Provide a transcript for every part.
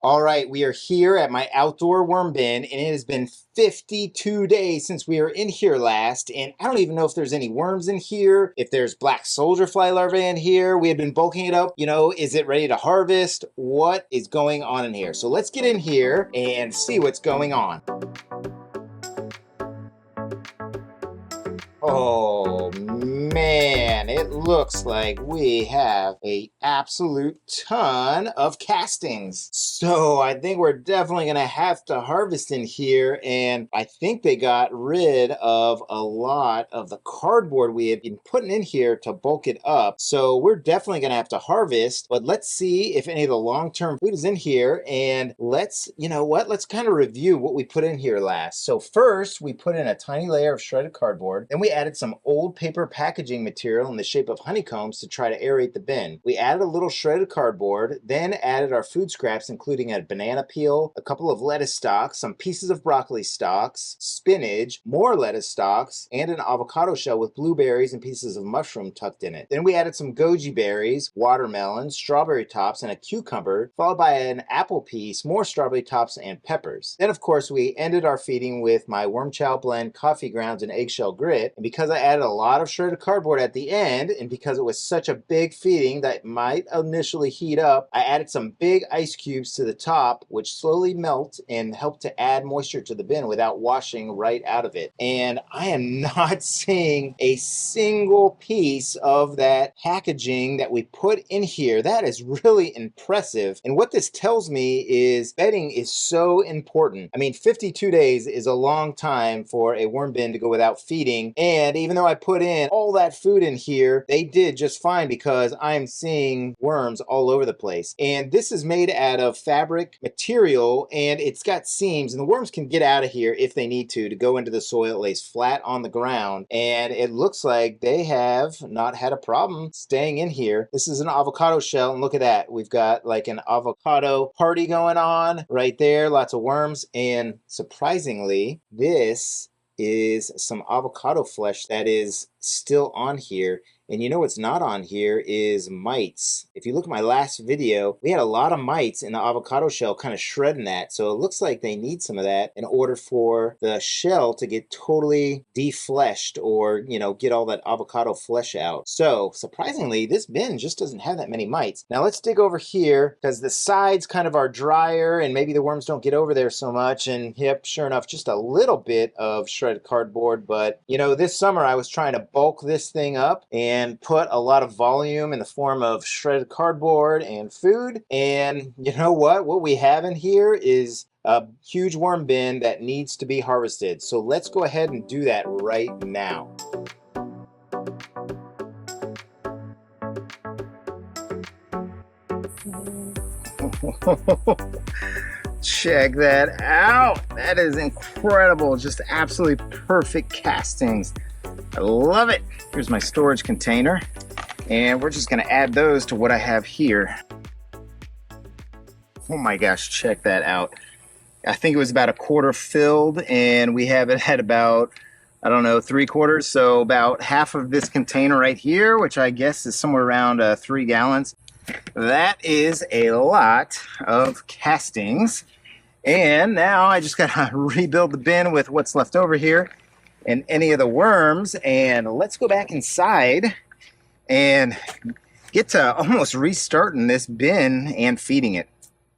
All right, we are here at my outdoor worm bin, and it has been 52 days since we were in here last, and I don't even know if there's any worms in here, if there's black soldier fly larvae in here. We had been bulking it up. Is it ready to harvest? What is going on in here? So let's get in here and see what's going on. Oh man, it looks like we have a absolute ton of castings. So I think we're definitely gonna have to harvest in here, and I think they got rid of a lot of the cardboard we had been putting in here to bulk it up. So we're definitely gonna have to harvest, but let's see if any of the long-term food is in here, and let's kind of review what we put in here last. So first, we put in a tiny layer of shredded cardboard, then we added some old paper packaging material in the shape of honeycombs to try to aerate the bin. We added a little shredded cardboard, then added our food scraps, including a banana peel, a couple of lettuce stalks, some pieces of broccoli stalks, spinach, more lettuce stalks, and an avocado shell with blueberries and pieces of mushroom tucked in it. Then we added some goji berries, watermelon, strawberry tops, and a cucumber, followed by an apple piece, more strawberry tops, and peppers. Then, of course, we ended our feeding with my worm chow blend, coffee grounds, and eggshell grit. And because I added a lot of shredded cardboard at the end, and because it was such a big feeding that might initially heat up, I added some big ice cubes to the top, which slowly melt and help to add moisture to the bin without washing right out of it. And I am not seeing a single piece of that packaging that we put in here. That is really impressive. And what this tells me is bedding is so important. I mean, 52 days is a long time for a worm bin to go without feeding. And even though I put in all that food in here, they did just fine because I'm seeing worms all over the place. And this is made out of fabric material, and it's got seams, and the worms can get out of here if they need to go into the soil. It lays flat on the ground, and it looks like they have not had a problem staying in here. This is an avocado shell, and look at that. We've got like an avocado party going on right there, lots of worms, and surprisingly, this is some avocado flesh that is still on here. And you know what's not on here is mites. If you look at my last video, we had a lot of mites in the avocado shell kind of shredding that. So it looks like they need some of that in order for the shell to get totally defleshed or, get all that avocado flesh out. So surprisingly, this bin just doesn't have that many mites. Now let's dig over here because the sides kind of are drier and maybe the worms don't get over there so much. And yep, sure enough, just a little bit of shredded cardboard. But, this summer I was trying to bulk this thing up and put a lot of volume in the form of shredded cardboard and food. And you know what? What we have in here is a huge worm bin that needs to be harvested. So let's go ahead and do that right now. Check that out. That is incredible. Just absolutely perfect castings. I love it. Here's my storage container, and we're just going to add those to what I have here. Oh my gosh, check that out. I think it was about a quarter filled, and we have it at about, I don't know, 3/4. So about half of this container right here, which I guess is somewhere around 3 gallons. That is a lot of castings. And now I just got to rebuild the bin with what's left over here and any of the worms. And let's go back inside and get to almost restarting this bin and feeding it.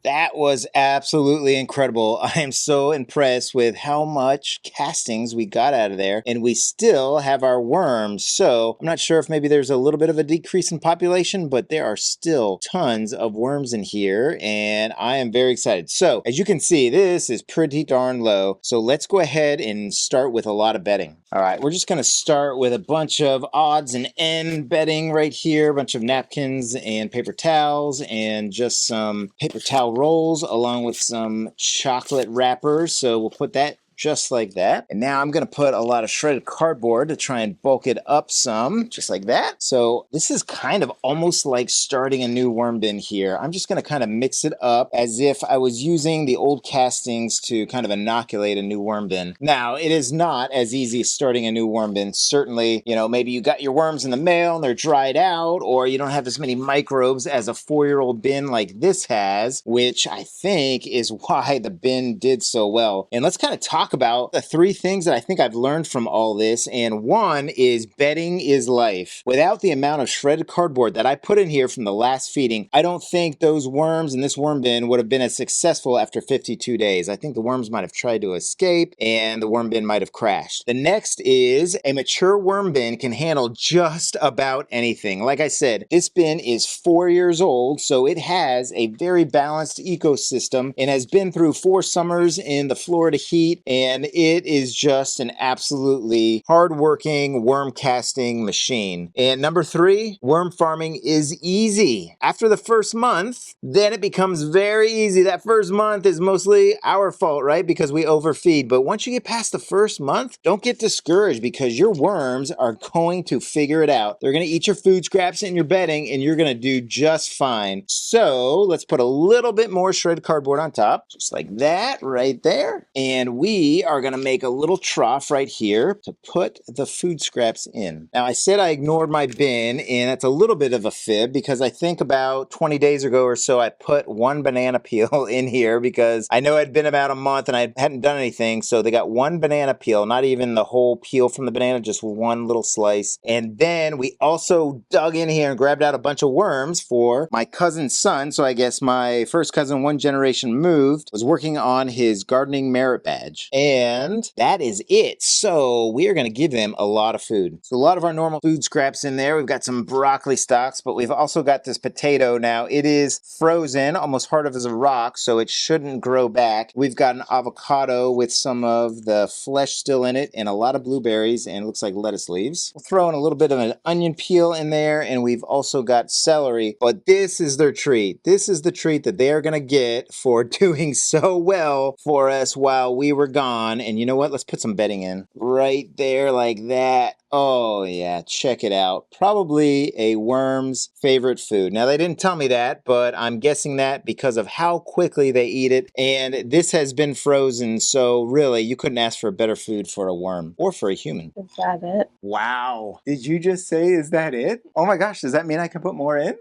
That was absolutely incredible. I am so impressed with how much castings we got out of there, and we still have our worms. So I'm not sure if maybe there's a little bit of a decrease in population, but there are still tons of worms in here, and I am very excited. So as you can see, this is pretty darn low. So let's go ahead and start with a lot of bedding. All right, we're just going to start with a bunch of odds and end bedding right here, a bunch of napkins and paper towels, and just some paper towel rolls along with some chocolate wrappers. So we'll put that just like that. And now I'm gonna put a lot of shredded cardboard to try and bulk it up some, just like that. So this is kind of almost like starting a new worm bin here. I'm just gonna kind of mix it up as if I was using the old castings to kind of inoculate a new worm bin. Now, it is not as easy as starting a new worm bin. Certainly, you know, maybe you got your worms in the mail and they're dried out, or you don't have as many microbes as a 4-year-old bin like this has, which I think is why the bin did so well. And let's kind of talk about the 3 things that I think I've learned from all this. And one is bedding is life. Without the amount of shredded cardboard that I put in here from the last feeding, I don't think those worms in this worm bin would have been as successful after 52 days. I think the worms might have tried to escape and the worm bin might have crashed. The next is a mature worm bin can handle just about anything. Like I said, this bin is 4 years old, so it has a very balanced ecosystem and has been through 4 summers in the Florida heat, and it is just an absolutely hardworking worm casting machine. And number 3, worm farming is easy. After the first month, then it becomes very easy. That first month is mostly our fault, right? Because we overfeed. But once you get past the first month, don't get discouraged because your worms are going to figure it out. They're going to eat your food scraps and your bedding, and you're going to do just fine. So let's put a little bit more shredded cardboard on top, just like that right there. And we are going to make a little trough right here to put the food scraps in. Now, I said I ignored my bin, and that's a little bit of a fib because I think about 20 days ago or so, I put 1 banana peel in here because I know it had been about a month and I hadn't done anything. So they got 1 banana peel, not even the whole peel from the banana, just 1 little slice. And then we also dug in here and grabbed out a bunch of worms for my cousin's son. So I guess my first cousin, 1 generation moved, was working on his gardening merit badge. And that is it. So we are going to give him a lot of food. So a lot of our normal food scraps in there. We've got some broccoli stalks, but we've also got this potato. Now it is frozen, almost hard as a rock, so it shouldn't grow back. We've got an avocado with some of the flesh still in it and a lot of blueberries, and it looks like lettuce leaves. We'll throw in a little bit of an onion peel in there, and we've also got celery. But this is their treat. This is the treat that they are going to get for doing so well for us while we were gone. And you know what? Let's put some bedding in right there like that. Oh yeah, check it out. Probably a worm's favorite food. Now they didn't tell me that, but I'm guessing that because of how quickly they eat it. And this has been frozen, so really you couldn't ask for better food for a worm or for a human. Is that it? Wow. Did you just say, is that it? Oh my gosh, does that mean I can put more in?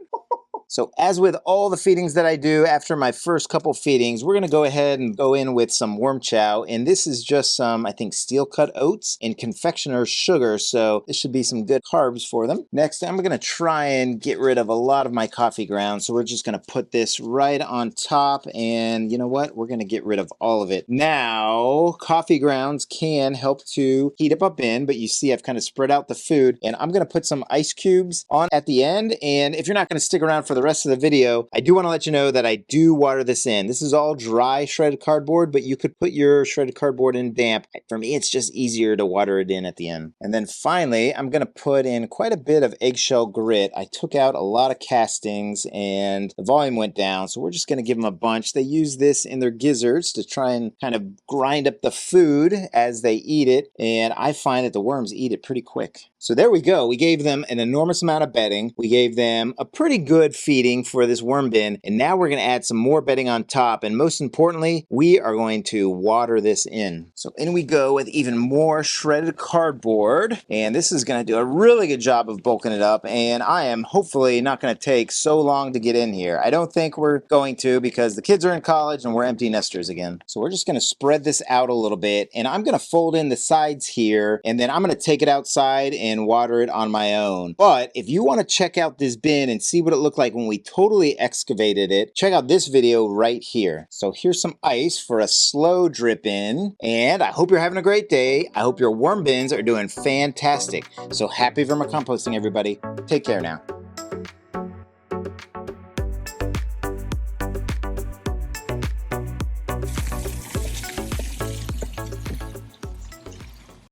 So as with all the feedings that I do after my first couple feedings, we're going to go ahead and go in with some worm chow. And this is just some, I think, steel cut oats and confectioner's sugar. So this should be some good carbs for them. Next, I'm going to try and get rid of a lot of my coffee grounds. So we're just going to put this right on top. And you know what? We're going to get rid of all of it. Now, coffee grounds can help to heat up a bin, but you see I've kind of spread out the food. And I'm going to put some ice cubes on at the end. And if you're not going to stick around for the rest of the video, I do want to let you know that I do water this in. This is all dry shredded cardboard, but you could put your shredded cardboard in damp. For me, it's just easier to water it in at the end. And then finally, I'm going to put in quite a bit of eggshell grit. I took out a lot of castings and the volume went down, so we're just going to give them a bunch. They use this in their gizzards to try and kind of grind up the food as they eat it, and I find that the worms eat it pretty quick. So there we go. We gave them an enormous amount of bedding. We gave them a pretty good feeding for this worm bin. And now we're going to add some more bedding on top. And most importantly, we are going to water this in. So in we go with even more shredded cardboard. And this is going to do a really good job of bulking it up. And I am hopefully not going to take so long to get in here. I don't think we're going to because the kids are in college and we're empty nesters again. So we're just going to spread this out a little bit. And I'm going to fold in the sides here. And then I'm going to take it outside and water it on my own. But if you want to check out this bin and see what it looked like when we totally excavated it, check out this video right here. So here's some ice for a slow drip in. And I hope you're having a great day. I hope your worm bins are doing fantastic. So happy vermicomposting, everybody. Take care now.